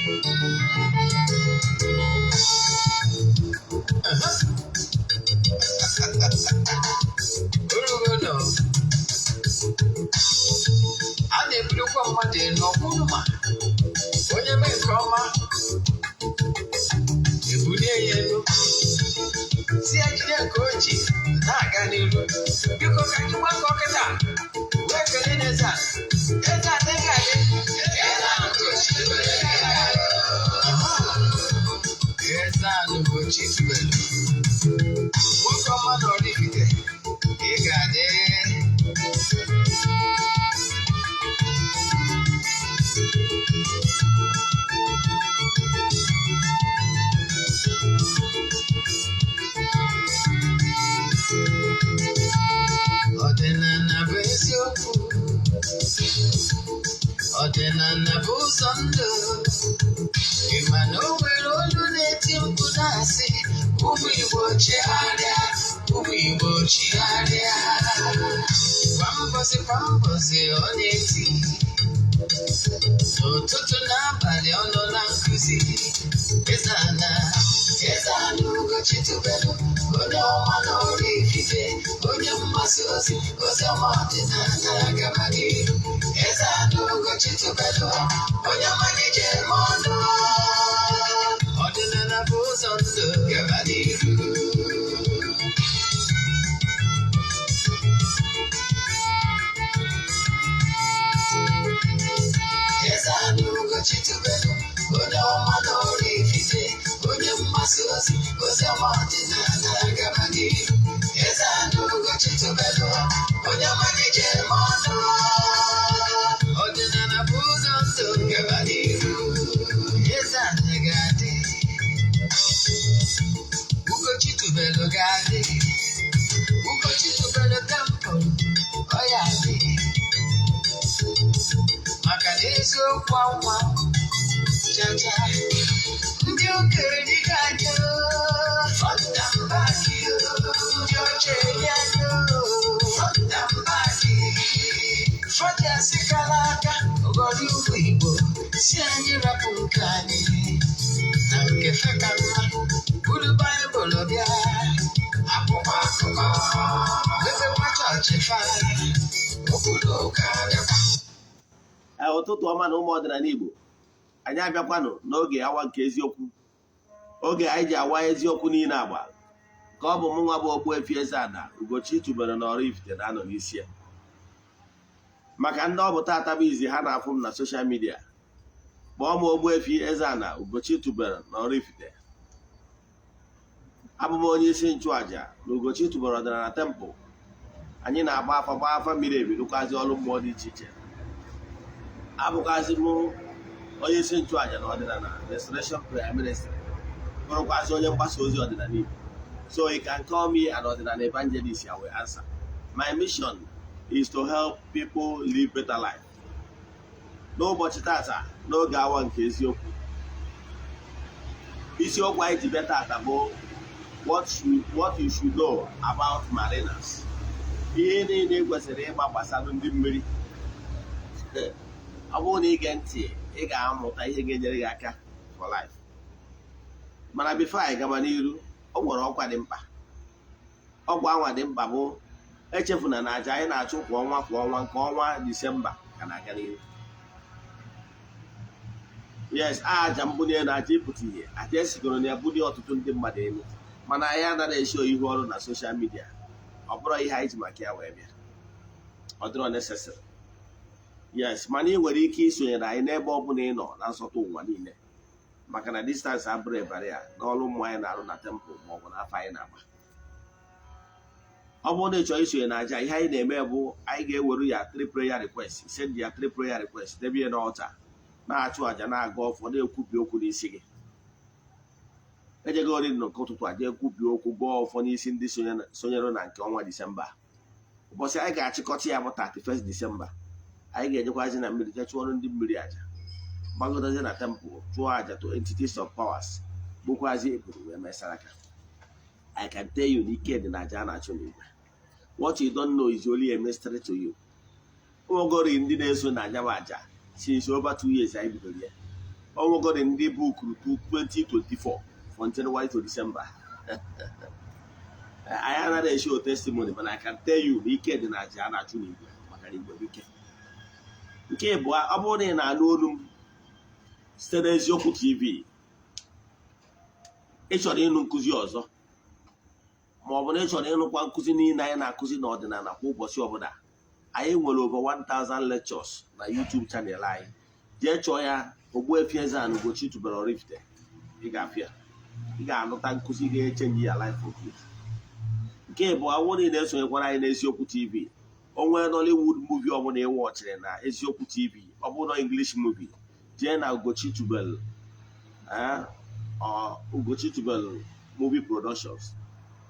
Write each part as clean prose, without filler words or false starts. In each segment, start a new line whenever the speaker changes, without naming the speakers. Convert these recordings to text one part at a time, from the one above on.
A na-ebulukwa mmadụ n'ọkwụnụma onye mee nke ọma ebulie ya elu si ya jide nke o ji na-aga n'ihu. Biko ka anyị gbakọ kịta wee kelee n'Eze-Ana. Eze-Ana ị ga-adị Eze-Ana Ugochitubelu nwoke ọma na Oraifite ị ga-adị. Ọdịnala bụ eziokwu, ọdịnala bụ ụzọ ndụ. Ị ma na o nwere olu na-eti mkpu na-asị ụmụ Igbo chigharịa, ụmụ Igbo chigharịa. Kwa mbọsị ọ na-eti, n'ụtụtụ n'abalị ọ nọ na nkụzi. Eze-Ana Ugochitubelu onye ọma na Oraifite, onye mgbasa ozi ọma ọdịnala gaba n'ihu. Eze-Ana Ugochitubelu onye ọmalịje ọnụ, ọdịnala bụ ụzọ ndụ gaba n'ihu. Eze-Ana Ugochitubelu onye ọma na Oraifite, onye mgbasa ozi ọma ọdịnala gaba n'ihu. Eze-Ana Ugochitubelu onye ọmalịje ọnụ, ọdịnala bụ ụzọ ndụ gaba n'ihu. Eze-Ana ga-adị, Ugochitubelu ga-adị, Ugochitubelu temple ọ ya adị. Maka na eziokwu anwa jaja ndị okenye dịka anyị fọdambaki, ndị oche ya fọdambaki, fọdasi kara aka ọgọrọ ugwu Igbo si anyị rapụ nke anyị na nke feka mma buru Baịbụl bịa akwụkwọ akụkọ mepekwa chọọchị fa obodo ụka bịakwa.
Ụtụtụ ọma na ụmụ ọdịnala Igbo, anyị abịakwanụ n'oge awa nke eziokwu, oge anyị ji awa eziokwu niile agba, ka ọ bụ mụnwa bụ Ogbuefi Eze-Ana Ugochitubelu na Oraifite na-anọ n'isi ya. Maka ndị ọ bụ tata bụ izi ha na-afụ m na soshal midia, kpọọ m Ogbuefi Eze-Ana Ugochitubelu na Oraifite. Abụ m onye isi nchụaja na Ugochitubelu ọdịnala tempụl. Anyị na-agba afa mmiri emi, rụkwazi ọrụ mmụọ dị iche iche. Abụkwazi m onye isi nchụaja na ọdịnala Restoration Prayer Ministry, bụrụkwazi onye mgbasa ozi ọdịnala Igbo. So you can call me an ordinary evangelist. I will answer. My mission is to help people live better life. N'ụbọchị tata n'oge awa nke eziokwu, isiokwu anyị ji bịa tata bụ what you should know about mariners. Ihe niile kwesịrị ịgba gbasara ndị mmiri. Ọ bụrụ na ige ntị, ị ga-amụta ihe ga-enyere gị aka for life. Mana before anyị gaba n'iru, ọ nwere ọkwa dị mkpa. Ọkwa anwa dị mkpa bụ echefuna na aja anyị na-achụ kwa ọnwa nke ọnwa Disemba ka na-aga n'ihu. Yes, aja mbunye na aja ịpụta ihe, aja esigoro na ya bunye ọtụtụ ndị mmadụ elu, mana anyị anaghị esi ihu ọrụ na soshal midia. Ọ bụrụ ihe anyị ji maka ya wee bịa, ọ dịrọ necessary. Yes, mana ị nwere ike isonyere anyị n'ebe ọ bụla ị nọ na nsọtụ ụwa niile, maka na distance abụrụ ebara ya n'ọrụ mmụọ anyị na-arụ na tempụl ma ọ bụ n'afọ anyị na-agba. Ọ bụrụ na ị chọrọ isonye na aja, ihe anyị na-eme bụ anyị ga-ewere ya 3 prayer requests, send ya 3 prayer requests, debe ya n'ọlta, na-achụ aja, na-aga ọfọ, na-ekwubi okwu n'isi gị. Ejego ori nke ụtụtụ aja ekwubi okwu gụọ ọfọ n'isi ndị sonyere na nke ọnwa Disemba. Ụbọchị anyị ga-achịkọta ya bụ 31st Disemba. Anyị ga-ejekwazi na mmiri jee chụọrọ ndị mmiri aja, gbagodozie na tempụl, chụọ aja to entities of powers, gbukwazi eburu wee mesara aka. I can tell you, n'ike dị na aja a na-achụ n'igwe. What you don't know is only a mystery to you. Ụmụgori ndị na-eso na aja bụ aja since over 2 years anyị bidoro ya. Oh, God, in the book 2024 from January to December. I another show testimony, but I can tell you, he can't deny Jana Tuni. Okay, boy, I'm on in a no Stedes Yoku TV. Each of them Kuzi also. More than each of them one cousin, nine are cousin ordinary, who was your brother. I ain't well over 1,000 lectures na YouTube channel. I dear Choya, Ogbuefi Eze-Ana Ugochitubelu oraifite. You got fear. You got no time because you get change your life for good. Okay, but I want to know what I know is Yoku TV. On when Hollywood movie or when you watch it na is Yoku TV. About English movie. Then Ugochitubelu, or Ugochitubelu movie productions.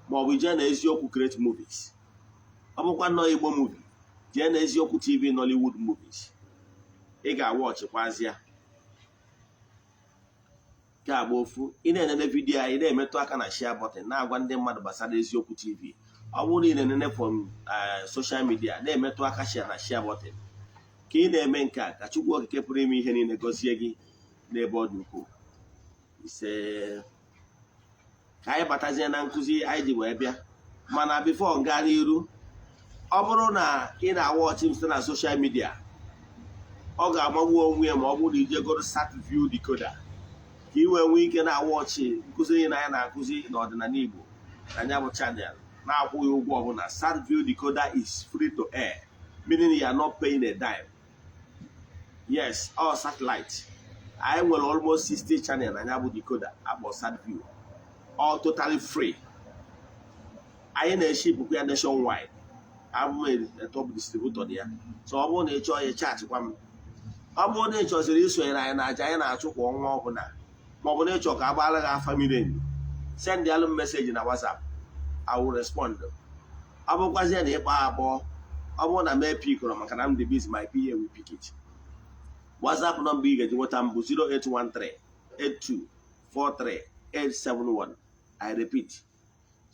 But we just is Yoku create movies. About no Igbo movie. Then is Yoku TV Nollywood movies. You got watch it once ya. Ka bofu ina nene video ai na emetu aka na share button na agwa ndị mmadụ gbasara eziokwu TV. Ọ bụrụ ina nene from social media na emetu aka share button. Ka ị na-eme nke a ka Chukwu okike pụrụ ime ihe niile gozie gị n'ebe ọ dị ukwuu. Ise ka anyị batazie na nkụzi anyị ji wee bịa. Mana before nga n'iru, ọ bụrụ na ị na-watch m site na social media, ọ ga-amagbu onwe ya ma ọ bụrụ na ijegoro start view decoder. Ka iwe nwee ike na-awọchị nkụzi na ya na-akụzi n'ọdịnala Igbo na ya bụ channel na-akwụghị ụgwọ ọbụla. Start view decoder is free to air, meaning you are not paying a dime. Yes, all satellite. I nwere almost 60 channel na ya bụ decoder akpọ start view, all totally free. Anyị na-eship ya nationwide. Abụ m a top distributor ya. So ọ bụrụ na ị chọọ ya chaachịkwa m. Ọ bụrụ na ị chọziri isonyere anyị na aja anyị na-achụ kwa ọnwa ọbụla, ma ọ bụ na ị chọọ ka agbaala gị afa mmiri, send the message na WhatsApp. I will respond. Ọ bụkwazie na ịkpa abụọ, ọ bụrụ na mee pikọrọ maka na m dị busy, my PA will pick it. WhatsApp number ị ga-eji nweta m bụ 08138243871. I repeat,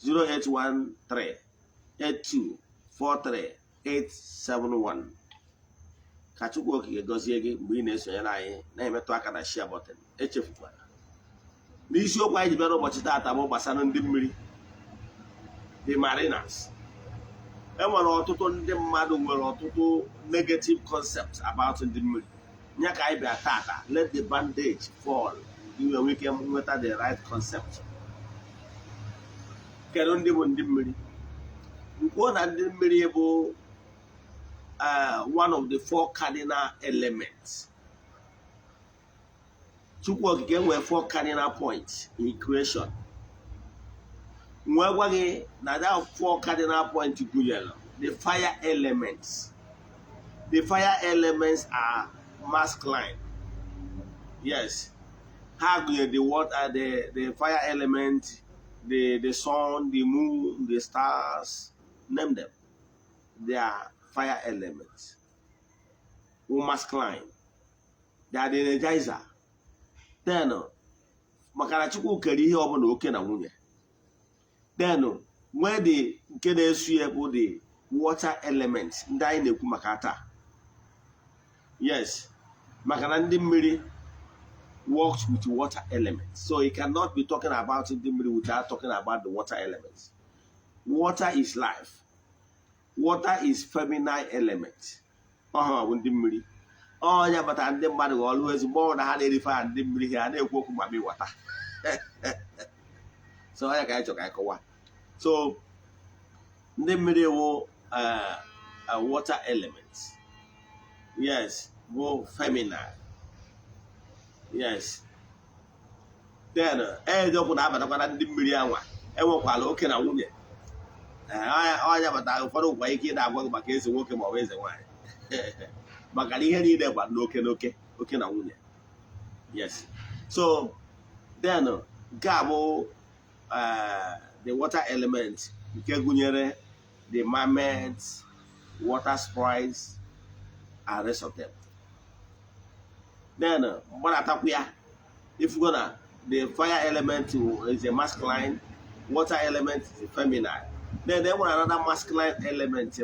08138243871. Ka Chukwu okike gọzie gị mgbe ị na-esonyere anyị na-emetụ aka na share button. Echefukwala. N'isiokwu anyị ji bịara ụbọchị taata bụ gbasara ndị mmiri, the mariners. Enwere ọtụtụ ndị mmadụ nwere ọtụtụ negative concepts about ndị mmiri. Nya ka anyị bịa taata, let the bandage fall. Inwe nwee ike nweta the right concept. Kedu ndị bụ ndị mmiri? Nkwuo na ndị mmiri bụ one of the 4 cardinal elements. Chukwu okike nwere 4 cardinal points in creation. Nwe gwa gị na that 4 cardinal points gụnyere the fire elements. The fire elements are masculine. Yes. Ha gụnyere the water, the fire element, the sun, the moon, the stars, name them. They are fire elements. Masculine. They are the energizer. Then, makana Chukwu kere ihe ọbụla oke na nwunye. Then, when the nke na-esu ya bụ the water elements, ndị anyị na-ekwu maka taa. Yes, makana ndị mmiri works with water elements. So you cannot be talking about ndị mmiri without talking about the water elements. Water is life. Water is feminine element. Bụ ndị mmiri. Onye bata ndị mmadụ always more na ha na-erife ndị mmiri ha na-ekwu okwu ma wata. So onye ka anyị chọrọ ka anyị kọwa. So ndị mmiri wụ water elements. Yes, bụ feminine. Yes. Then eziokwu na-abatakwana ndị mmiri anwa enwekwala oke na nwunye. Onye bata ụfọdụ nkwa ike ị na-agwa gị maka eze nwoke ma ọ bụ eze nwaanyị. Maka na ihe niile gba n'oke oke na nwunye. Yes. So then nke a bụ the water element nke gụnyere the mermaids, water sprites, and rest of them. Then mgbanatakwu ya, if you gonna the fire element is a masculine, water element is a feminine. Then there was another masculine element,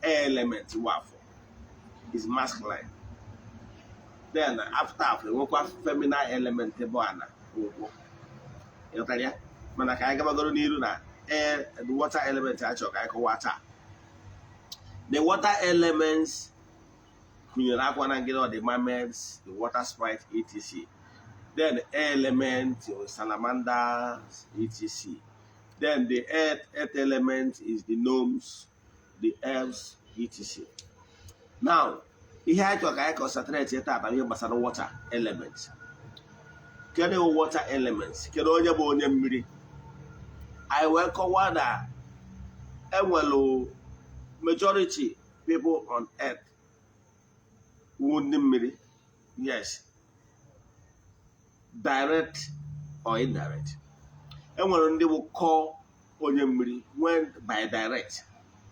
air element, is masculine. then after nwekwa feminine element bụ ana ụkwụ ịghọtara ya mana ka anyị gabagoro n'iru na air the water element achọrọ ka anyị kọwaa taa. The water elements gụnyere akwa na ngịrị the mermaids, the water sprite, etc. Then air element, salamanders, etc. Then the earth element is the gnomes, the elves, etc. Now, ihe anyị chọrọ ka anyị concentrate taa ihe gbasara water elements. Kedu water elements? Kedu onye bụ onye mmiri? I will kọwaa na enwelu majority people on earth wụ ndị mmiri. Yes. Direct or indirect. Enwere ndị bụ call onye mmiri when by direct.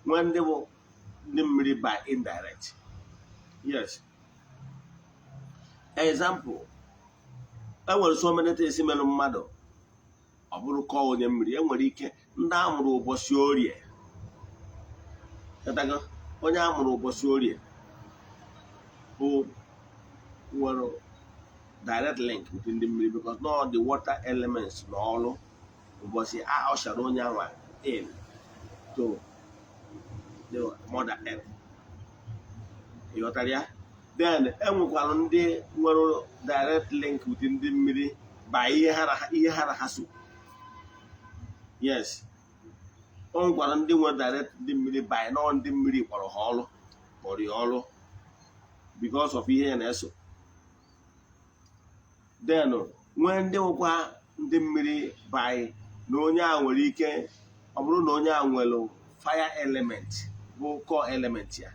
When ndị bụ ndị mmiri by indirect. Yes. Example. Enwere so many things mere mmadụ ọ bụrụ kọọ onye mmiri. Enwere ike ndị amụrụ ụbọchị orie. Onye amụrụ ụbọchị orie bụ nwere direct link with ndị mmiri because no the water elements na ọrụ ụbọchị a ọchara onye ahụ in to the mother earth. Ịghọtara ya? Then enwekwara ndị nwere direct link with ndị mmiri by ihe ha na ha so. Yes. O nwekwara ndị nwere direct ndị mmiri by nọ ndị mmiri kpọrọ ha ọrụ kpọrọ ya ọrụ because of ihe ya na-eso. Then nwee ndị nwekwa ndị mmiri by na onye a nwere ike ọ bụrụ na onye a nwere fire element bụ core element ya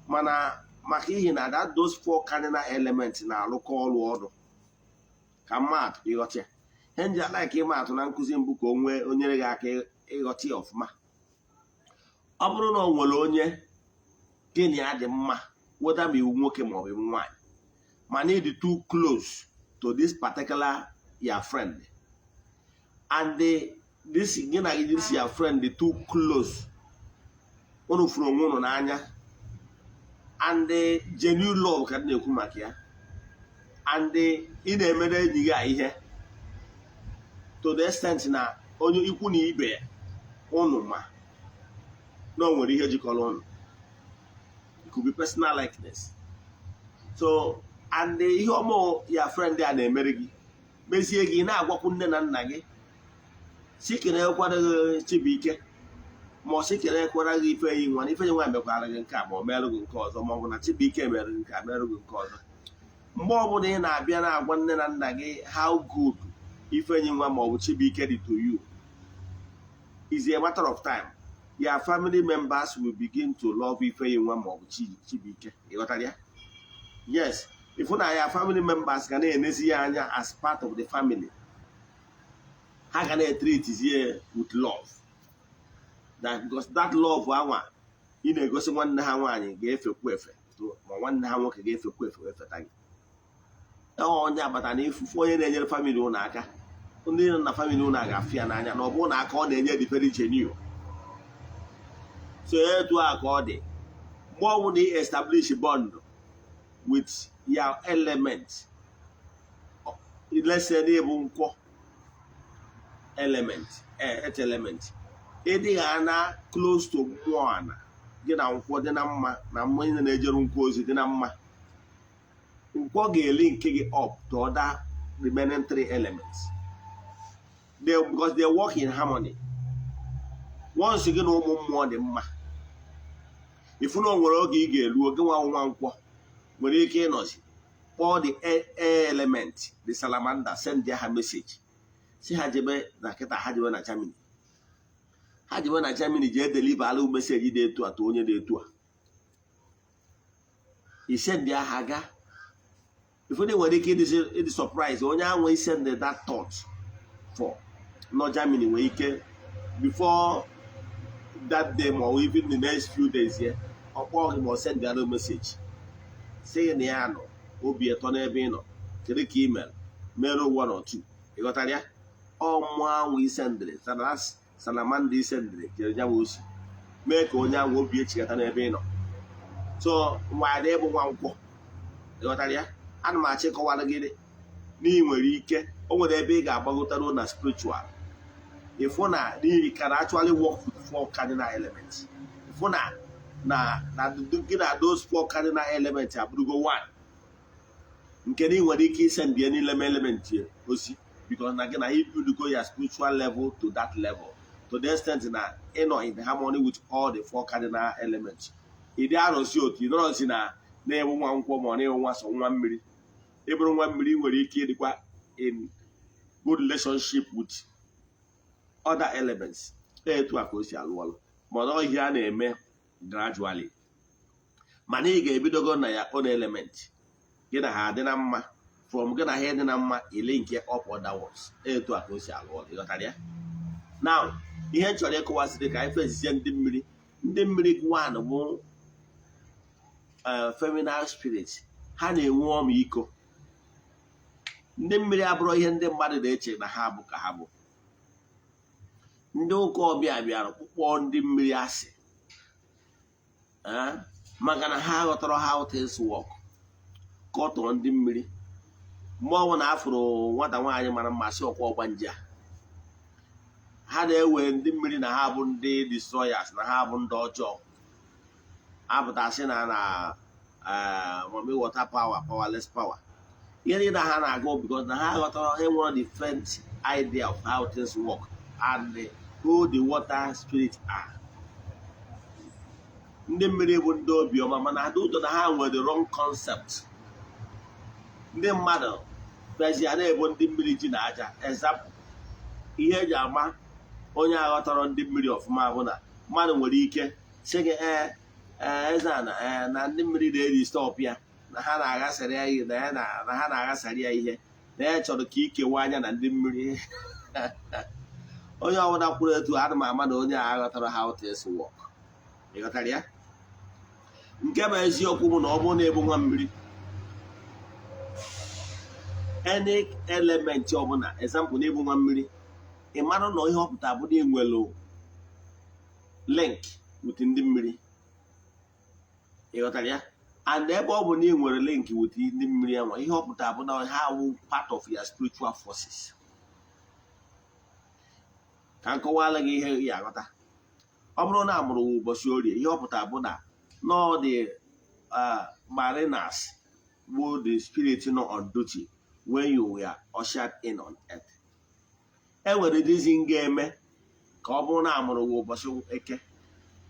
mana maka ihe na that those four cardinal elements na-alụkọ ọrụ ọrụ ka mmadụ ịghọta ya. Ihe ndị ala ka ịma atụ na nkụzi mbụ ka o nyere gị aka ịghọta ya ọfụma. Ọ bụrụ na o nwere onye gịnị ya dị mma whether ma iwu nwoke ma ọ bụ nwaanyị ma need too close to this particular your friend and this your friend too close unu furu onwe unu n'anya and genuine love ka na-ekwu maka ya and ị na-emere enyi gị ihe to the extent na onye ikwu na ibe unu ma na o nwere ihe jikọrọ unu. It could be personal likeness. So and ihe ọmụ ya friend a na-emere gị mezie gị na-agwakwu nne na nna gị si kere ekwara gị Chibuike ma ọ si kere ekwara gị Ifeanyi nwa na Ifeanyi nwa mekwara gị nke a ma ọ merụ gị nke ọzọ ma ọ bụ na Chibuike mere gị nke a merụ gị nke ọzọ. Mgbe ọbụla ị na-abịa na-agwa nne na nna gị how good Ifeanyi nwa ma ọ bụ Chibuike dị to you is a matter of time. Your family members will begin to love Ifeanyi nwa ma ọ bụ Chibuike. Ịghọtara ya? Yes. If you your family members can enezi ya anya as part of the family, how can they treat is here with love? That because that love ị na-egosi nwanne ha nwaanyị ga-efekwu efe ma nwanne ha nwoke ga-efekwu efe tagi. Onye abata na ifufu onye na-enyere family ụnụ aka ndị nọ na family ụnụ ga-afịa n'anya na ọ bụrụ na aka ọ na-enye the very genuine. So etu a ka ọ dị mgbe ọ bụ na ị establish bond with your element. Let's say they bụ nkwọ element earth element ịdị ana close to mmụọ ana gị na nkwọ dị na mma na mmụọ ị na-ejere nkwọ ozi dị na mma. Nkwọ ga-eli nke gị up to other remaining three elements because they work in harmony. Once gị na ụmụ mmụọ dị mma ifu na o nwere oge ị ga-elu oge nwa nkwọ nwere ike ịnọzi kpọọ the air element the salamander send ha message si ha jebe na kịta ha jebe na Germany. Ha jebe na Germany jee deliver alụ message dị etu a to onye dị etu a i send ha ga ifu na nwere ike ịdị surprise onye ahụ i send that thought for no Germany nwere ike before that day or even the next few days here ọ kpọọ gị ma ọ send alụ message say na ya nọ obi eto n'ebe ị nọ kedu ka email mere 1 or 2. Ịghọtara ya? Ọmụ ahụ isendịrị salamanda isendịrị jere ya bụ osi mee ka onye ahụ obi echigata n'ebe ị nọ. So nwaada ịbụ nwa nkwọ. Ịghọtara ya? ana m achịkọwara gị na ị nwere ike o nwere ebe ị ga-agbagotaro na spiritual ịfụ na you can actually work with 4 cardinal elements. ịfụ na gị na those 4 cardinal elements abụrụgo 1 nke na ị nwere ike isend ya n'ile element osi because na gị na ibudugo ya spiritual level to that level to the extent na ịnọ in harmony with all the 4 cardinal elements. ịdị arụsi otu ịnọrọsi na-ewu nwa nkwọ ma ọ na-ewu nwa so nwa mmiri. ịbụrụ nwa mmiri nwere ike ịdịkwa in good relationship with other elements. Etu a ka o si alụ ọrụ mana ihe a na-eme gradually mana ị ga-ebidogo na ya own element gị na ha adị na mma from gị na ha dị na mma ile nke up or downwards. Etu a ka o si alụ ọrụ ịghọtara ya. Now ihe m chọrọ ịkọwasị dị ka anyị fezizie ndị mmiri one bụ feminine spirit. Ha na-enwe ọmịiko. Ndị mmiri abụrụ ihe ndị mmadụ na-eche na ha bụ ka ha bụ. Ndị ụka ọbịa bịara kpụkpọ ndị mmiri asị maka na ha ghọtara how things work. Kọtụọ ndị mmiri mgbe ọnwụ na afụrụ nwata nwaanyị mara mma sị ọkwa ọgbanje ha na-ewe ndị mmiri na ha bụ ndị destroyers na ha bụ ndị ọjọọ apụtasị na mommy water power powerless power. Ihe niile ha na-agụ because na ha ghọtara enwere different idea of how things work and who the water spirit are. Ndị mmiri bụ ndị obiọma mana adị ụtọ na ha nwere the wrong concept. Ndị mmadụ bịazi a na-ebu ndị mmiri ji na aja. Example, ihe eji ama onye aghọtara ndị mmiri ọfụma bụ na mmadụ nwere ike sị gị Eze-Ana na ndị mmiri na-eri stọp ya na ha na-aghasarị ya ihe na ha na-aghasarị ya ihe na ya chọrọ ka ikewa anya na ndị mmiri. Onye ọbụla kwuru etu ana m ama na onye a aghọtara how things work. Ịghọtara ya. Nke bụ eziokwu bụ na ọ bụrụ na ebu nwa mmiri any element ọbụla example na ebu nwa mmiri ị mara na ihe ọpụta bụ na enwelu link with ndị mmiri. Ịghọtara ya. And ebe ọ bụ na ị nwere link with ndị mmiri anwa ihe ọpụta bụ na ha wụ part of your spiritual forces. Ka nkọwala gị ihe ya aghọta. Ọ bụrụ na amụrụ ụbọchị orie ihe ọpụta bụ na no the mariners were the spirit nọ on duty when you were ushered in on earth. Enwere reason ga-eme ka ọ bụrụ na amụrụ ụbọchị eke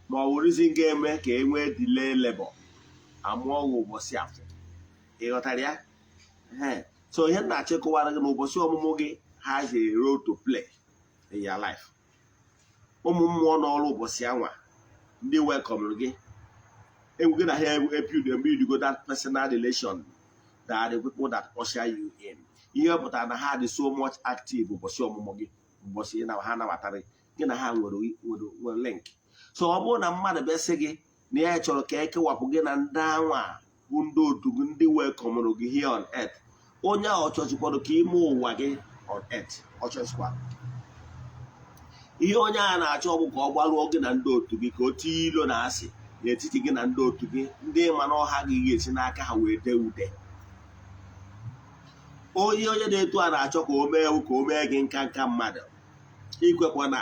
ma ọ bụ reason ga-eme ka e nwee delay labor amụọ ụbọchị afọ. Ịghọtara ya. So ihe na-achịkọwara gị na ụbọchị ọmụmụ gị has a role to play in your life. Ụmụ mmụọ n'ọrụ ụbọchị anwa ndị welcome gị enwegị na ha ebuild that personal relation that are the people that usher you in. Ihe pụtara na ha dị so much active ụbọchị ọmụmụ gị ụbọchị na ha nabatara gị na ha nwere link. So ọ bụrụ na mmadụ bịasị gị na ya chọrọ ka ekewapụ gị na ndị anwa bụ ndị otu gị ndị welcome gị here on earth, onye ahụ ọchọchikwado ka ime ụwa gị on earth ọchọchikwa. Ihe onye a na-achọ bụ ka ọ gbaruo gị na ndị otu gị ka o tinye ilo na asị n'etiti gị na ndị otu gị ndị ma na ọha gị ga-esi n'aka ha wee dee ude. Onye na-etu a na-achọ ka o mee gị nka mmadụ. Ikwekwa na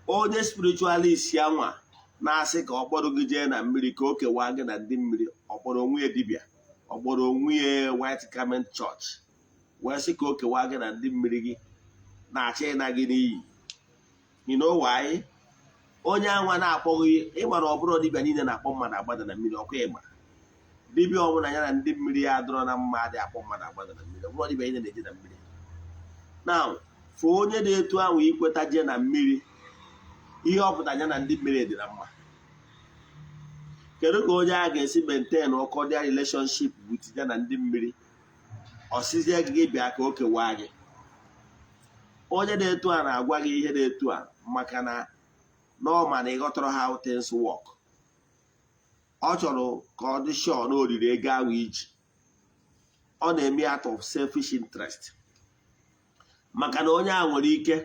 onye spiritualist anwa na-asị ka ọ kpọrọ gị jee na mmiri ka o kewaa gị na ndị mmiri, ọ kpọrọ onwe ya dibịa, ọ kpọrọ onwe ya white garment church wee sị ka o kewaa gị na ndị mmiri gị na-achọ ịna gị n'iyi. You know why? Onye anwa na-akpọghị ịmara ọ bụrụ dibịa niile na-akpọ mmadụ agbada na mmiri. Ọkwa ịma dibịa ọbụla ya na ndị mmiri ya adọrọ na mma dị akpọ mmadụ agbada na mmiri. Ọ bụrụ dibịa niile na-eje na mmiri. Now fụ onye na-etu ahụ ikweta jee na mmiri ihe ọpụta ya na ndị mmiri dị na mma. Kedu ka onye a ga-esi maintain cordial relationship with ya na ndị mmiri? Ọsịzie gị bịa ka o kewaa gị. Onye na-etu a na-agwa gị ihe na-etu a maka na n'ọma na ịghọtara how things work. Ọ chọrọ ka ọ dị sure na oriri ego ahụ iji. Ọ na-eme out of selfish interest maka na onye a nwere ike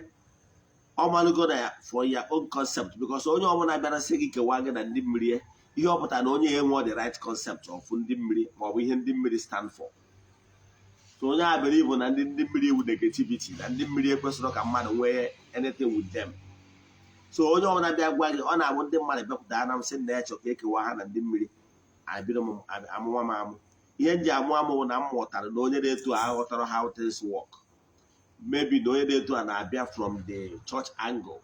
ọ malụgo na ya for your own concept because onye ọbụla bịara sị gị kewaa gị na ndị mmiri ihe ọ pụtara na onye enwe the right concept of ndị mmiri ma ọ bụ ihe ndị mmiri stand for. So onye a bere ibu na ndị mmiri iwu negativity na ndị mmiri ekwesịrị ka mmadụ nwee anything with them. So onye ọbụla bịa gwa gị ọ na-abụ ndị mmadụ bịakwuta na m sị na ya chọ ka ekewa ha na ndị mmiri abịrị m amụwa m amụ. Ihe nji amụ amụ bụ na m mụtara na onye na-etu a ghọtara how things work. Maybe na onye na-etu a na-abịa from the church angle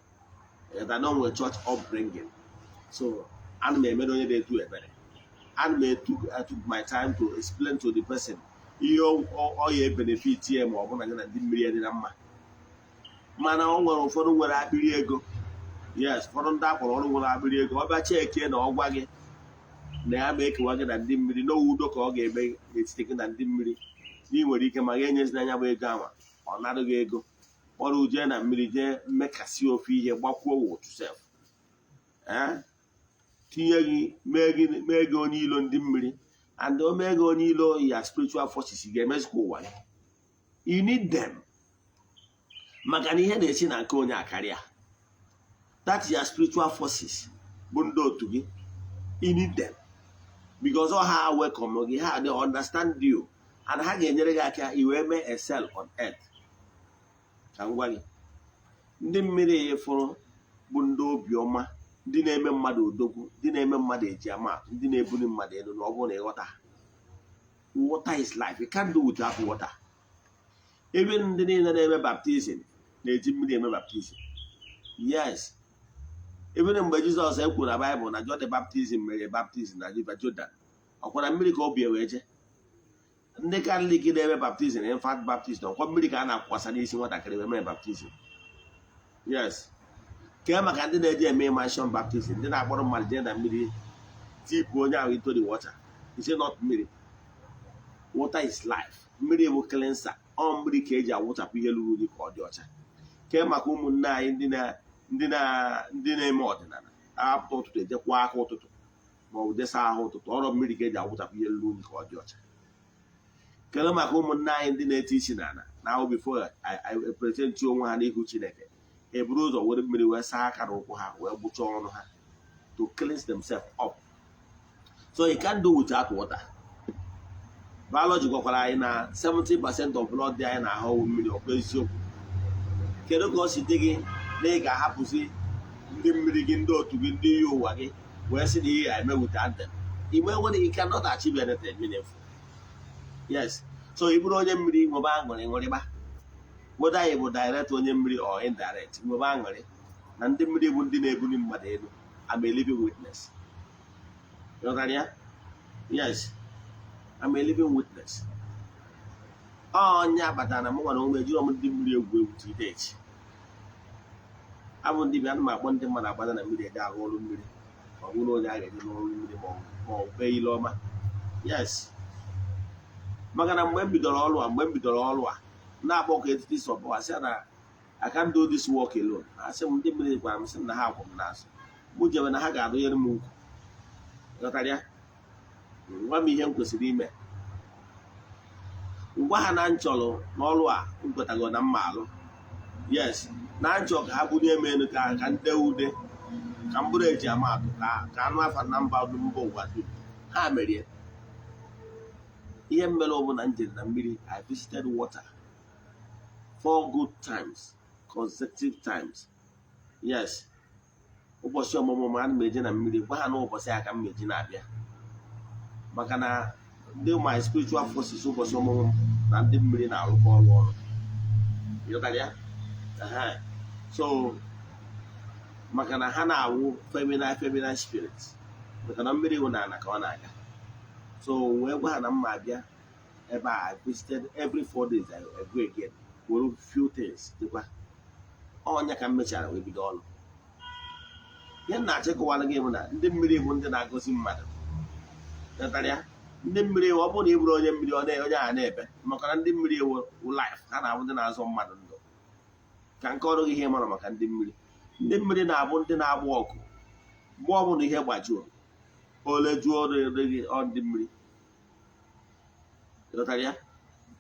that no nwere church upbringing. So ana m emere onye na-etu ebere. Ana m took my time to explain to the person ihe ọ ya benefit ya ma ọ bụ na na ndị mmiri dị na mma. Mana ọ nwere ụfọdụ nwere akpịrị ego. Yes, ụfọdụ ndị akpọrọ ọrụ nwere akpịrị ego. Ọ bịa chekie na ọ gwa gị na ya ma ekewa gị na ndị mmiri n'owu udo ka ọ ga-eme n'etiti gị na ndị mmiri. Ị nwere ike ma ga enyezina anya bụ ego ahụ ọ narụ gị ego kpọrọ uje na mmiri jee mmekasị ofe ihe gbakwuo wotu sef tinye gị mee gị onye ilo ndị mmiri, and o mee gị onye ilo ya spiritual forces ga-emezikwa ụwa gị. You need them maka na ihe na-echi na nke onye akarịa. That's your spiritual forces bụ ndị otu gị. You need them because all ha welcome gị, ha they understand you and ha ga-enyere gị aka iwee mee excel on earth. Ka m gwa gị ndị mmiri fụrụ bụ ndị obiọma, ndị na-eme mmadụ odogwu, ndị na-eme mmadụ eji amatụ, ndị na-ebuli mmadụ elu na ọ bụrụ na ịghọta. Water is life. You can't do without water. Even ndị niile na-eme baptizim na-eji mmiri eme baptizim. Yes. Even mgbe Jizọs ekwuru na Baịbụl na John the Baptist mere baptizim na River Jordan, ọkwara mmiri ka obi wee je. Ndị Katọlik na-eme baptizim na infant baptizim ọkwa mmiri ka a na-akwasa n'isi nwatakịrị wee mee baptizim. Yes. Kee maka ndị na-eji eme immersion baptizim, ndị na-akpọrọ mmadụ jee na mmiri tipụ onye ahụ into the water. It's not mmiri. Water is life. Mmiri bụ cleanser. Ọ mmiri ka eji awụchapụ ihe ruru unyi ka ọ dị ọcha. Kee maka ụmụnne anyị ndị na-eme ọdịnala apụta ụtụtụ ejekwa aka ụtụtụ ma ọ bụ desa ahụ ụtụtụ, ọrụ mmiri ka eji awụchapụ ihe ruru unyi ka ọ dị ọcha. Kelee maka ụmụnne anyị ndị na-ete isi n'ala na ahụ bifo epresentị onwe ha n'ihu Chineke, eburu ụzọ were mmiri wee saa aka na ụkwụ ha wee gbuchaa ọnụ ha to cleanse themselves up. So you can't do without water. Biology gwakwara anyị na 70% of blood dị anyị na-ahụ mmiri. Ọkwa eziokwu. Kedu ka o si dị gị na ị ga-ahapụzi ndị mmiri gị, ndị otu gị, ndị iyi ụwa gị wee sị na ihe ga-eme without them? Ime nwere you cannot achieve anything meaningful. Yes. So ị bụrụ onye mmiri nwebe aṅụrị ṅụrịba, whether ị bụ direct onye mmiri or indirect, nwebe aṅụrị na ndị mmiri bụ ndị na-ebuli mmadụ elu. I'm a living witness. You know that? Yes. I'm a living witness. Onye akpatara na m nwere ụmụ ejiri m ndị mmiri egwu egwu tidechi. Abụ ndị bịa na m akpọ ndị mmadụ agbada na mmiri eji arụ ọrụ mmiri ma ọ bụrụ onye a ga-eji n'ọrụ mmiri ma ọ kpee ile ọma. Yes. Maka na mgbe m bidoro ọrụ a na-akpọ ka etiti sọpụ asị na I can't do this work alone. Asị m ndị mmiri gwara m sị na ha akwụ m n'azụ. Mụ jebe na ha ga-adụnyere m ukwu. Ghọtara ya? Ngwa m ihe m kwesịrị ime. Ngwa ha na nchọrọ n'ọrụ a m kwetago na mma alụ. Yes. Na nchọ ka ha bunye m elu ka nde ude ka m bụrụ eji amatụ ka anụ afa na mba ụwa dum. Ha merie. Ihe m mere bụ na m jere na mmiri. I visited water 4 good times, consecutive times. Yes. Ụbọchị ọmụmụ m ana m eje na mmiri, gwa ha na ụbọchị ya ka m meji na-abịa. Maka na ndị my spiritual forces ụbọchị ọmụmụ m na ndị mmiri na-arụkọ ọrụ. Ịghọtara ya? So maka na ha na-awụ feminine spirit. Maka na mmiri wụ na ka ọ na-aga. So wee gwa ha na mma abịa ebe a. I visited every 4 days. I go again. Were few things dịkwa. Onye ka m mechara wee bido ọrụ. Ihe na-achịkọwara gị bụ na ndị mmiri bụ ndị na-agọzi mmadụ. Ndị mmiri ọ bụrụ na ị bụrụ onye mmiri onye a na-ebe, maka na ndị mmiri wụ life. Ha na-abụ ndị na-azọ mmadụ ndụ. Ka nke ọrụ gị ihe mara maka ndị mmiri. Ndị mmiri na-abụ ndị na-agba ọkụ mgbe ọ bụla ihe gbajuo ole juo ọ ndị mmiri. Ịghọtara ya?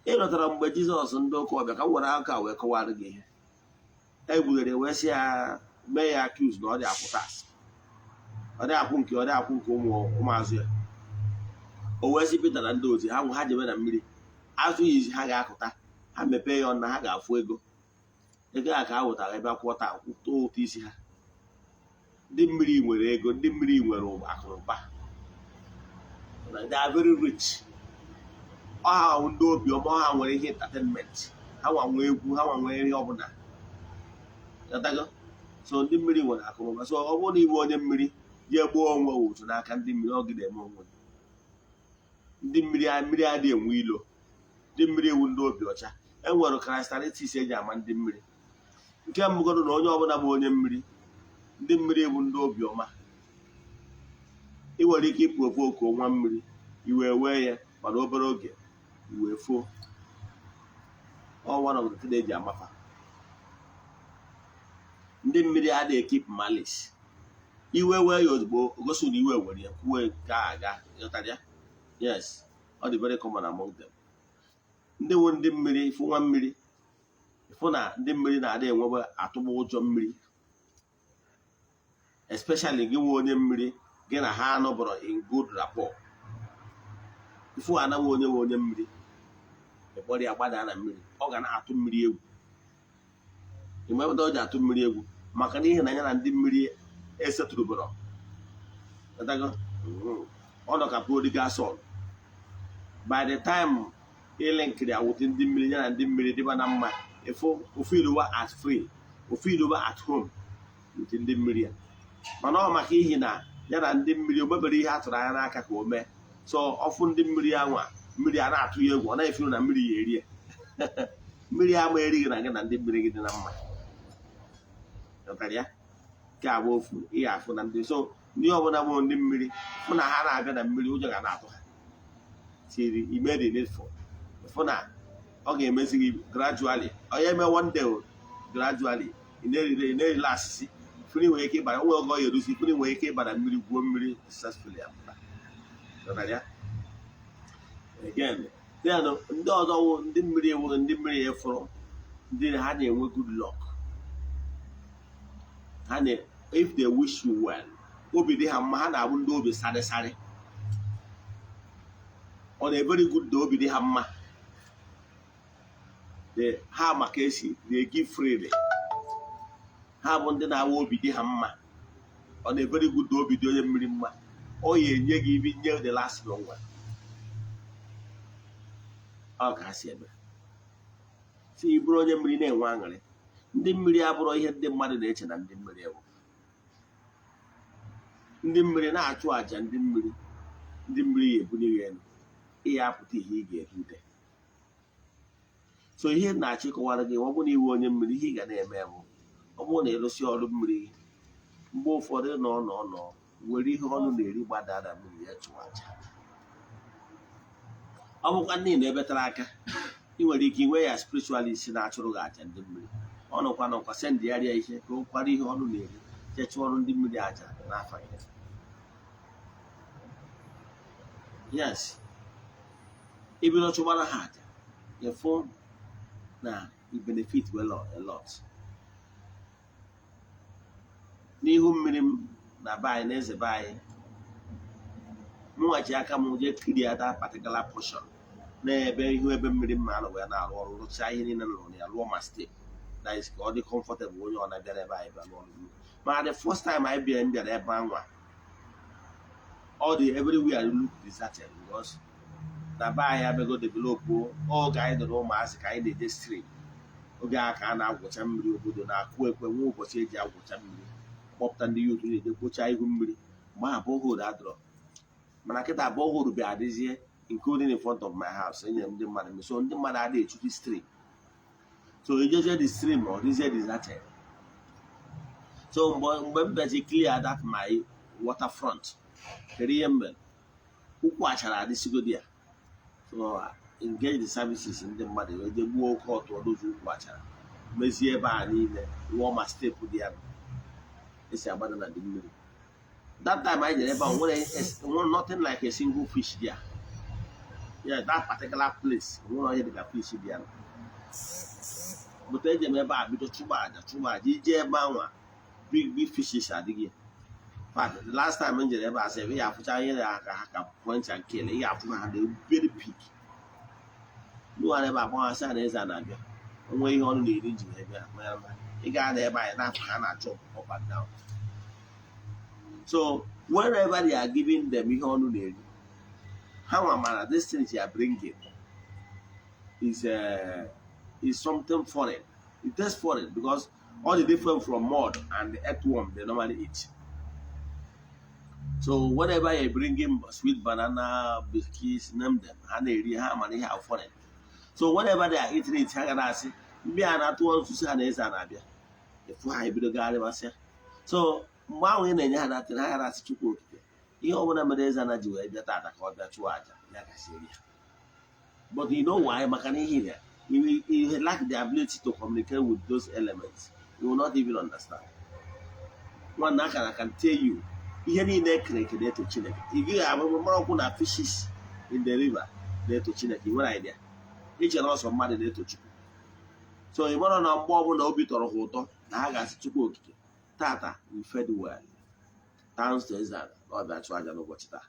Ịghọtara mgbe Jizọs ndị ụka ọbịa ka m were aka wee kọwara gị ihe. Egbughere wee sị ya mee ya accuse na ọ dị akwụtasị. ọ dị akwụ nke ụmụazụ ya. O wee sị Pita na ndị otu ha jebe na mmiri, azụ ya izi ha ga-akụta, ha mepee ya ọnụ na ha ga-afụ ego a ka ha wetara ebe akwụkwọ taa kwụta ụtụ isi ha. Ndị mmiri nwere ego, ndị mmiri nwere akụnụba, they are very rich. Ọha ndị obiọma, ọha nwere ihe entertainment, ha nwa egwu, ha nwa nwere ihe ọbụla. So ndị mmiri nwere akụnụba. So ọ bụrụ na iwe onye mmiri je gbuo onwe otu n'aka ndị mmiri, ọ gide eme onwe. Ndị mmiri adịghị enwe ilo. Ndị mmiri ewu ndị obi ọcha. E nwere characteristics eji ama ndị mmiri. Nke mbụgodo na onye ọbụla bụ onye mmiri, ndị mmiri ewu ndị obi ọma. Ị nwere ike iprovoke nwa mmiri, iwe wee ya, mana obere oge iwe foo. One of the things eji amafa. Ndị mmiri adịghị keep malice. Iwe wee ya ozugbo, gosi na iwe were ya kwuo nke aga ịghọtara ya. Yes, ọ dị very common among them. Ndị nwe ndị mmiri, ifu nwa mmiri, ifu na ndị mmiri na-adị enwebe atụba ụjọ mmiri, especially gị nwe onye mmiri gị na ha anọbọrọ in good rapport. Ifu anaghị onye nwe onye mmiri ịkpọrọ ya gbada na mmiri, ọ ga na-atụ mmiri egwu. Ịmepụta o ji atụ mmiri egwu maka n'ihi na ya na ndị mmiri esetụrụbọrọ. Ọ nọ ka prodigal son. By the time ịlinkiri awụtị ndị mmiri ya na ndị mmiri dịba na mma, ofu iluwa at free, ofu iluwa at home with ndị mmiri ya. Mana ọ maka ihi na ya na ndị mmiri o mebere ihe a tụrụ anya n'aka ka o mee. So ọfụ ndị mmiri anwa, mmiri a na-atụ ya egwu, ọ na-efiru na mmiri ya erie. Mmiri ama erighị na gị na ndị mmiri gị dị na mma. Ya ka abụ ofu ihe afụ na ndị. So ndị ọbụla bụ ndị mmiri fụ na ha na-abịa na mmiri, ụjọ ga na-atụ ha. Tiri ime dị needful. Fụ na ọ ga-emezi gị gradually. Ọ ya eme one day gradually ị na-erila asịsị. Funi nwere ike ịbara, onwe oge ọ yerusi, funi nwere ike ịbara mmiri, gwuo mmiri successfully apụta. Again, ndị ọzọ wụ ndị mmiri ewuru, ndị mmiri efuru, ndị ha na-enwe good luck. If they wish you well, obi dị ha mma, ha na-abụ ndị obi sarịsarị. Ọ na-ebere good na obi dị ha mma. Ha maka esi they give freely. Ha bụ ndị na-awa obi dị ha mma. Ọ na-ebere good na obi dị onye mmiri mma. Ọ ya enye gị ibi nye the last long one. Ọ ka ha si eme. Si ị bụrụ onye mmiri na-enwe aṅụrị. Ndị mmiri abụrụ ihe ndị mmadụ na-eche na ndị mmiri ewu. Ndị mmiri na-achụ àjà ndị mmiri ya ebuli gị elu. Ihe apụta ihe ị ga-erute. So ihe na-achịkọwara gị, ọ bụrụ na iwe onye mmiri, ihe ị ga na-eme bụ, ọ bụrụ na ịrụsị ọrụ mmiri gị, mgbe ụfọdụ nọ nwere ihe ọnụ na-eri gbada na mmiri ya chụwa aja. Ọ bụkwa ndị na-ebetara aka, ị nwere ike inwe ya spiritualist na-achụrụ gị aja ndị mmiri. Ọ nọkwa sendịgharịa ihe ka o kwara ihe ọnụ na-eri chechụọ ọrụ ndị mmiri aja n'afọ ya. Yes, ibido chụbara ha aja, ịfụ na i benefit well a lot. N'ihu mmiri m na be anyị na eze be anyị, mụnwachi aka m jee kirie that particular portion n'ebe ihu ebe mmiri mma anọ wee na-arụ ọrụ, rụchaa ihe niile nụrụ ya, lụọ ma steep that is ka ọ dị comfortable onye ọ na-abịara ebe anyị bịa lụọ ọrụ. Ma the first time anyị bịara ebe anwa, all the everywhere look deserted because na be anyị abịago develop oge anyị dọrọ ụmụazị ka anyị na-eje stream. Oge a ka a na-agwụcha mmiri, obodo na-akụ ekwe, nwe ụbọchị eji agwụcha mmiri, kpọpụta ndị youth na-eje kpochaa ihu mmiri. Mgbe ha borehole adọrọ, mana kịta borehole bịa adịzie including in front of my house. Enyere ndị mmadụ, so ndị mmadụ adịghị echuti stream. So ejezie the stream ọ dịzie deserted. So mgbe m bịaji clear that my waterfront, kedu ihe m mere? Ụkwụ achara adịsigodi ya. So engage the services ndị mmadụ eje gbuo oke ọtụ ọdụzi ụkwụ achara, mezie ebe a niile, rụọ ma steepụ dị ya esi agbada na dị mmiri. That time I jere ebe a nwere nothing like a single fish there. Yeah, that particular place nwere onye dịka fish dị ya. But eje m ebe a bido chụba aja ije ebe anwa big fishes adịghị. But the last time I did I said we have to point and kill. You have to have the very peak. No one ever wants to say Eze-Ana. When you only need you got there by enough hand chop up and down. So whenever they are giving them you only need, how am I this thing you are bringing is something foreign. It is foreign because all the different from mud and the earthworm they normally eat. So whatever you bring in sweet banana, biscuits, name them, and they have money have foreign. So whenever they are eating it, hang on, see, me and that one to say Eze-Ana. If I be the guy myself. So while we in that thing, I had to cook. You want to Eze-Ana do it that I call that water, like I said. But you know why? Makani you lack the ability to communicate with those elements. You will not even understand. One I can tell you. Ihe niile connected to Chineke. If you have a fishes in the river, there to Chineke, what idea? Each and also mad there to Chukwu. So you want to know more about Obi Toro Hoto, Nagas Chukwu. Tata, you fed well. Thanks to Eze-Ana, not that I don't know what that.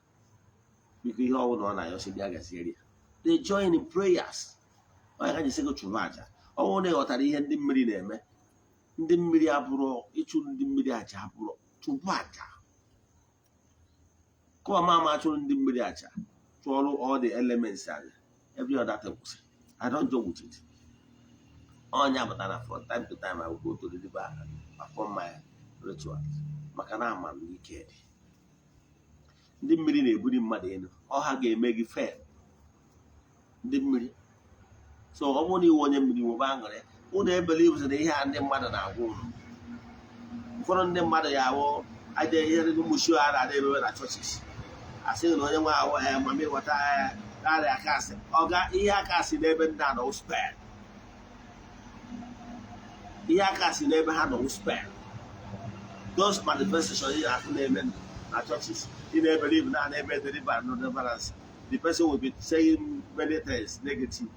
Because you all know I also be area. They join in prayers. Why can't you say go to Raja? Oh, they got a hand in Mirine. The Miriaburo, it shouldn't be Miriajaburo to Raja. Mama actually didn't follow all the elements every other thing. I don't joke with it. On Yamatana from time to time I will go to the river and perform my rituals. Makana man wicked. The mmiri na ebudi mmadụ enu. Ọ ha ga-eme gị fair. Ndị mmiri. So ọ bụrụ na iwe onye mmiri nwebe aṅụrị, unu ebelieve na ihe a ndị mmadụ na-agwa unu. Ụfọdụ ndị mmadụ ya awụ aja ihe ndị mmuchi a na-emewe na churches. Asị na onye nwe ahụ mami wata narị akasị ọga ihe akasị n'ebe ndị a nọ spell. Ihe akasị n'ebe ha nọ spell. Those manifestations you have to na churches in believe na ebe deliver no deliverance. The person will be saying many things negative.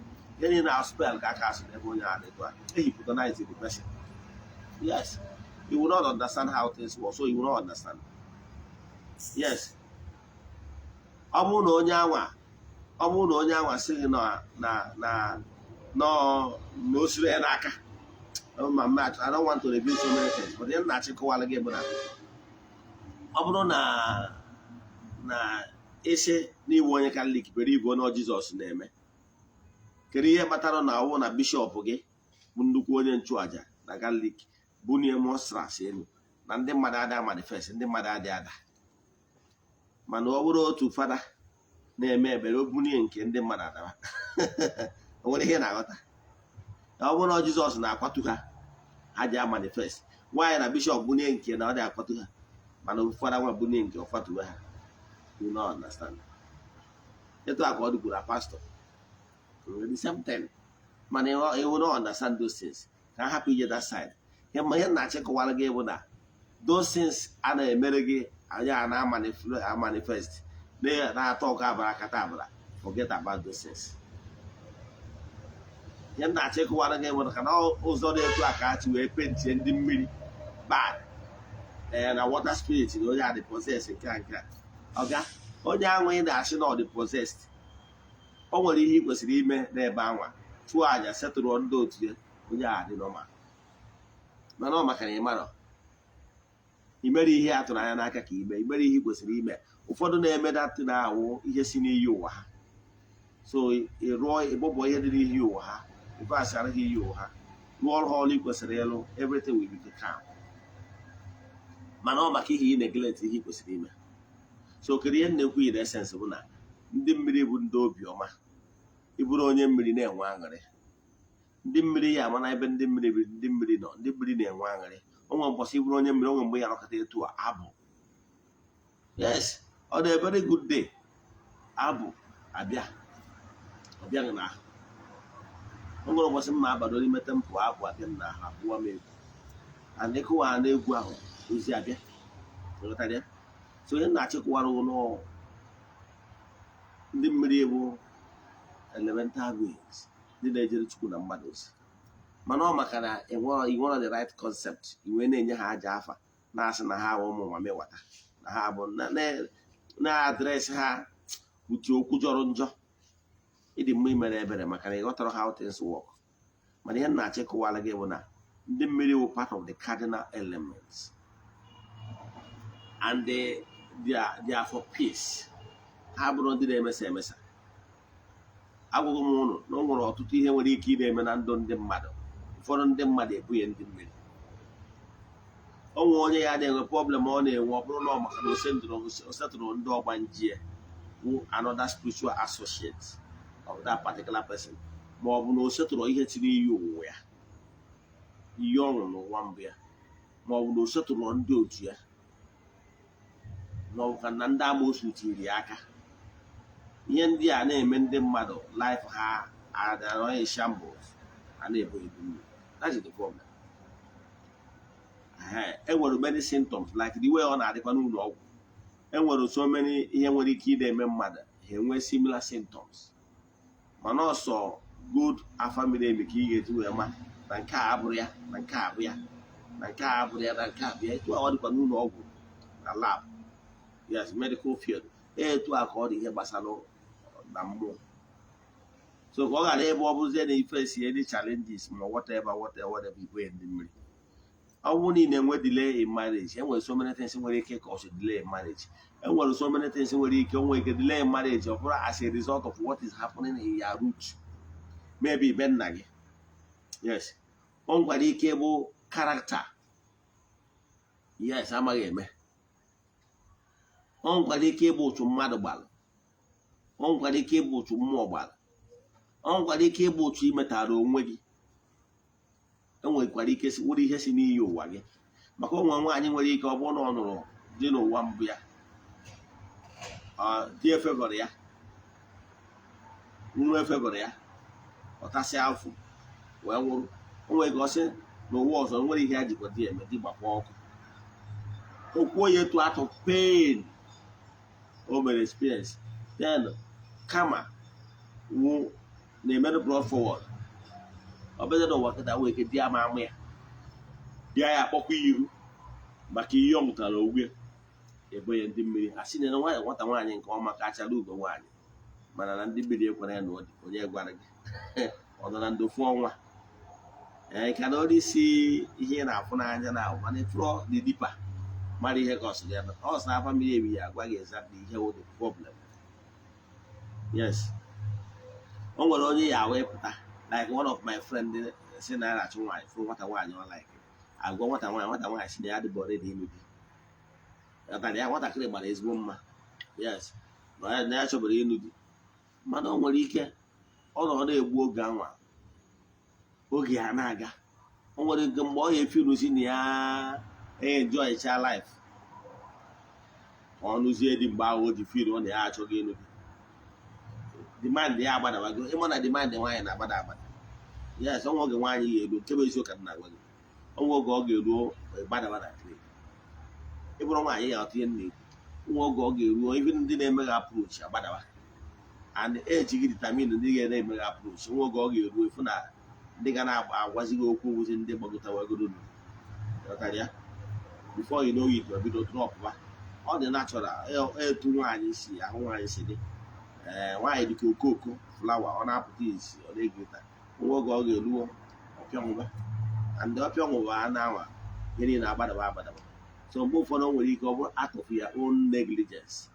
Any now spell ka akasị n'ebe onye a na-eto. He hypnotize the person. Yes, he will not understand how things work, so he will not understand. Yes. Ọ bụrụ na onye anwa sị gị na o siri ya n'aka. I don't want to reveal so many things, but ihe na-achịkọwala gị bụ na ọ bụrụ na isi n'iwu onye Katọlik bere ibu onye Jizọs na-eme, kedu ihe kpatara na ọwụ na bishọp gị bụ nnukwu onye nchụaja na Katọlik bunye monstras elu na ndị mmadụ ada manifest, ndị mmadụ adị ada. Mana ọ bụrụ otu fada na-eme ebere obunye nke ndị mmadụ adaba. O nwere ihe na-aghọta. Ọ bụrụ na Jizọs na-akwatu ha ji manifest. Nwaanyị na bishọp bunye nke na ọ dị akwatu ha. Mana fada nwa bunye nke ọkwatuwe ha. You not understand. Etu aka ọ dịkwuru pastor. The same thing. Mana you will not understand those things. Ka hapụ ije that side. Ihe na-achịkọwara gị bụ na those things a na-emere gị anya na-manifest na-atọ ọka abara kata abara. Forget about those things. Ihe na-achịkọwara gị bụ na ụzọ na-etu aka achị wee pentie ndị mmiri bad na water spirit na onye a dị possessed nke a. Ọga onye anwa ị na-achị na ọ dị possessed, o nwere ihe ị kwesịrị ime n'ebe anwa chụọ aja setụrụ ndị otu ya onye a dị normal. Mana ọ maka na ị mara imere ihe atụrụ anya n'aka ka imere ihe ị kwesịrị ime. Ụfọdụ na-eme datị na-awụ ihe si n'iyi ụwa ha, so ịrụọ ịbụbọ ihe dị n'ihi ụwa ha, ịbasara ha iyi ụwa ha, rụọ ọrụ ọrụ ị kwesịrị ịlụ, everything will be calm. Mana ọ maka ihe ị neglect ihe ị kwesịrị ime. So kedu ihe na-ekwu in essence bụ na ndị mmiri bụ ndị obiọma. Ịbụrụ onye mmiri na-enwe aṅụrị. Ndị mmiri ya ama na ebe ndị mmiri nọ, ndị mmiri na-enwe aṅụrị. O nwere mbọsị ịbụrụ onye mmiri, o nwere mgbe ya nọkọta etu a abụ. Yes, ọ dị a very good day. Abụ abịa ọ bịaghị n'ahụ. O nwere ụbọchị mma abado n'ime tempụ abụ abịa m n'ahụ abụọ m egwu. And ịkụwa na-egwu ahụ ozi abịa. So ihe na-achịkọwara ụlọ ndị mmiri bụ elemental beings, ndị na-ejere Chukwu na mmadụ ozi. Mana ọ maka na ị nwere the right concept, iwe na-enye ha aja afa na-asị na ha ụmụ mami wata. na ha bụ na-adresị ha uche okwu jọrọ njọ. Ịdị mma imere ebere maka na ịghọtara how things work. Mana ihe na-achọ ịkọwara gị bụ na ndị mmiri wụ part of the cardinal elements and they are for peace. Ha bụrụ ndị na-emesa emesa. Agwụghị m ụnụ na o nwere ọtụtụ ihe nwere ike ị na-eme na ndụ ndị mmadụ. Ụfọdụ ndị mmadụ ebunye ndị mmiri. O nwere onye ya na-enwe problem ọ na-enwe, ọ bụrụ na ọ maka na o setụrụ ndị ọgbanjie wụ another spiritual associate of that particular person, ma ọ bụ na o setụrụ ihe tiri iyi onwunwe ya, iyi ọṅụ n'ụwa mbụ ya, ma ọ bụ na o setụrụ ndị otu ya, ma ọ bụ ka na ndị amoosu tiri ya aka. Ihe ndị a na-eme ndị mmadụ life ha adịghị shambles, a na-ebu ebu mmiri. That is the problem. Enwere many symptoms like the way ọ na-adịkwa n'ụlọ ọgwụ. Enwere so many ihe nwere ike ị na-eme mmadụ ha enwe similar symptoms. Mana ọsọ good afa mmiri emi ka ị ga-eji wee ma na nke a abụrụ ya, na nke a abụ ya, na nke a abụrụ ya, na nke a bụ ya. Etu a ọ dịkwa n'ụlọ ọgwụ na lab, yes, medical field. Etu a ka ọ dị ihe gbasara na mmụọ. So ka ọ ghara ebe ọ bụzie na ife si any challenges ma whatever igwe ndị mmiri. Ọ bụrụ na ị na-enwe delay in marriage, enwere so many things nwere ike cause delay in marriage. Enwere so many things nwere ike delay in marriage ọ bụrụ as a result of what is happening in your root. Maybe be nna gị. Yes. O nwere ike bụ character. Yes, amaghị eme. O nwere ike bụ otu mmadụ gbara. O nwere ike bụ otu mmụọ gbara. O nwere ike bụ otu imetara onwe gị. Enwekwara ike wụrụ ihe si n'iyi ụwa gị. Maka onwe nwaanyị nwere ike ọ bụrụ na ọ nụrụ dị n'ụwa mbụ ya, di efegọrọ ya, nwa efegọrọ ya, ọtasị afọ wee nwụrụ. O nwere ike ọ sị n'ụwa ọzọ nwere ihe ya jikwa di eme, di gbakwa ọkụ. O kwuo ya etu atụ pain o mere experience, then kama wụ na-emerụ brought forward. Ọ bụrụ na ụwa kịta nwere ike di ama amụ ya, bịa ya akpọkwa ihu maka ihe ọ mụtara ogwe ebe ya ndị mmiri. A sị na nwata nwaanyị nke ọma ka achara ugo nwaanyị, mana na ndị mmiri ekwere ya na ọ dị onye gwara gị ọ nọ na ndofu ọnwa. Ka na ọrụ isi ihe ị na-afụ n'anya na ahụ, mana ịfụrọ dị dipa mara ihe ka ọ sị ya. Ọ sị na afa mmiri ebi ya agwa gị exactly ihe wụ the problem. Yes. O nwere onye ya wee pụta like one of my friend si na na-achụ nwaanyị fụ nwata nwaanyị ọ like agwa nwata nwaanyị si na ya dịbọ ready ịlụ di. Ya nwatakịrị gbara ezigbo mma, yes, na ya chọbara ịlụ di. Mana o nwere ike ọ nọ na-egbu oge anwa, oge ya na-aga. O nwere nke mgbe ọ ya efirusi na ya enjoycha life, ọ nụzie di mgbe ahụ o ji firu ọ na ya achọghị ịlụ di. Demand ya agbadawago. Ịma na demand nwaanyị na-agbada agbada. Yes, ọnwa oge nwaanyị ga-eru nke bụ eziokwu na agwa gị. Ọnwa oge ọ ga-eruo gbadawa na kiri. Ịbụrụ nwaanyị ya ọtụ ihe na-ekwu. Ọnwa oge ọ ga-eruo even ndị na-eme gị approach agbadawa. And eji gị determine ndị ga-eme gị approach. Ọnwa oge ọ ga-eruo ifu na ndị ga na-agwazi gị okwu wuzi ndị gbagotawagoro nụ. Ọtara ya. Before you know it, ọ bido drop ba. Ọ dị natural etu nwaanyị si ahụ nwaanyị si dị. Nwaanyị dịka okoko flawa ọ na-apụta isi ọ na-egota. Nwa oge ọ ga-eruo ọpịọnwụba, and ọpịọnwụba a na-anwa ihe niile agbadaba. So mgbe ụfọdụ o nwere ike ọ bụrụ out of your own negligence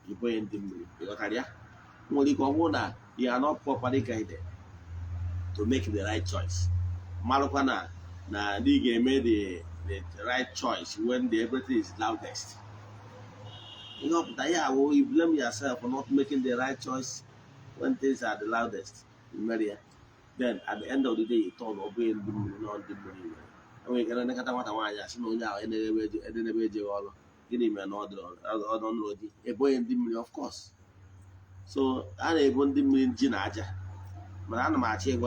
ibonye ndị mmiri. Ịghọtara ya? O nwere ike ọ bụrụ na you are not properly guided to make the right choice. Marụkwa na ị ga-eme the right choice when everything is loudest. You know, you blame yourself for not making the right choice when things are the loudest. Then at the end of the day, you turn obey and do not the money. And we can get what I want. I know now, and then give me an order or a boy and dimly, of course. So I even dimly Jinaja. But I'm not check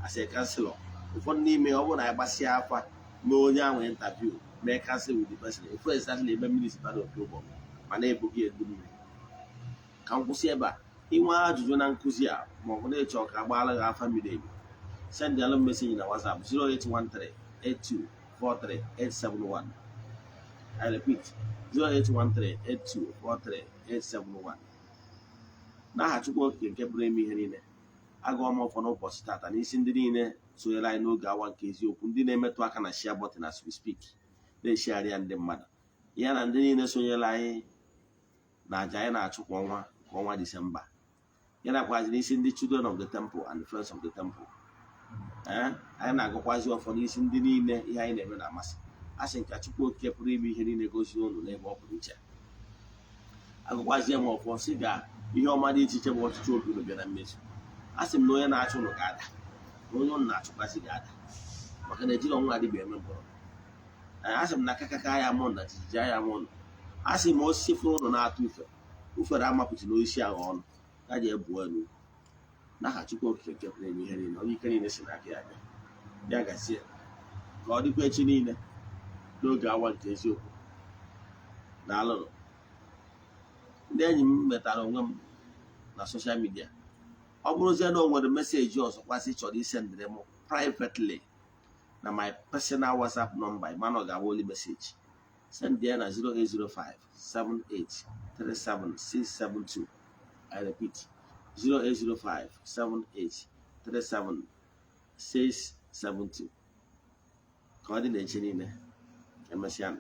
as a counselor. If one name me over, I pass here for no young interview, may cancel with the person. If I start living municipal of Global. Mana ebughị edu mmiri ka nkwụsị ebe a. Inwe ajụjụ na nkụzi a ma ọ bụ na-echọ ka agbaala gị afa mmiri emi, send alụ meseji na WhatsApp 0813 8243 871. I repeat, 08138243871. N'aha Chukwu Okike nke pụrụ ime ihe niile, agụọ m ọfọ n'ụbọchị tata n'isi ndị niile sonyere anyị n'oge awa nke eziokwu, ndị na-emetụ aka na share button as we speak, na-eshigharị ya ndị mmadụ, ya na ndị niile sonyere anyị na aja anyị na-achụ kwa ọnwa Disemba, ya nakwazi n'isi ndị children of the temple and the friends of the temple. Anyị na-agụkwazi ọfọ n'isi ndị niile ihe anyị na-eme na-amasị. A sị nka Chukwu Okike pụrụ ime ihe niile gozie unu n'ebe ọ pụrụ iche. Agụkwazie m ọfọ sị ga ihe ọma dị iche iche bụ ọchịchị obi unu bịa na mmezu. A sị m na onye na-achụ unu ga-ada, na onye unu na-achụkwasị ga-ada, maka na ejiri ọnwa adịbịa eme mkpọrọ. A sị m na kakaka ya mụ na jijiji ya mụ nụ. A sị m osisi fụrụ ụnụ na-atụ ufere amapụtụ n'osisi ahụ ọnụ ya ji ebuo elu. N'aha Chukwu Okike nke pụrụ ime ihe niile, onye ike niile si n'aka ya bịa, ya gazie ka ọ dịkwa echi niile n'oge awa nke eziokwu. Daalụnụ ndị enyi m metara onwe m na soshal midia. Ọ bụrụzie na o nwere meseji ọzọ kwasị chọrọ isendịrị m privately na my personal WhatsApp number, mana ọ ga-abụ only message, send ya na 08057837672. I repeat, 08057837672. Ka ọ dị na echi niile, emesịa.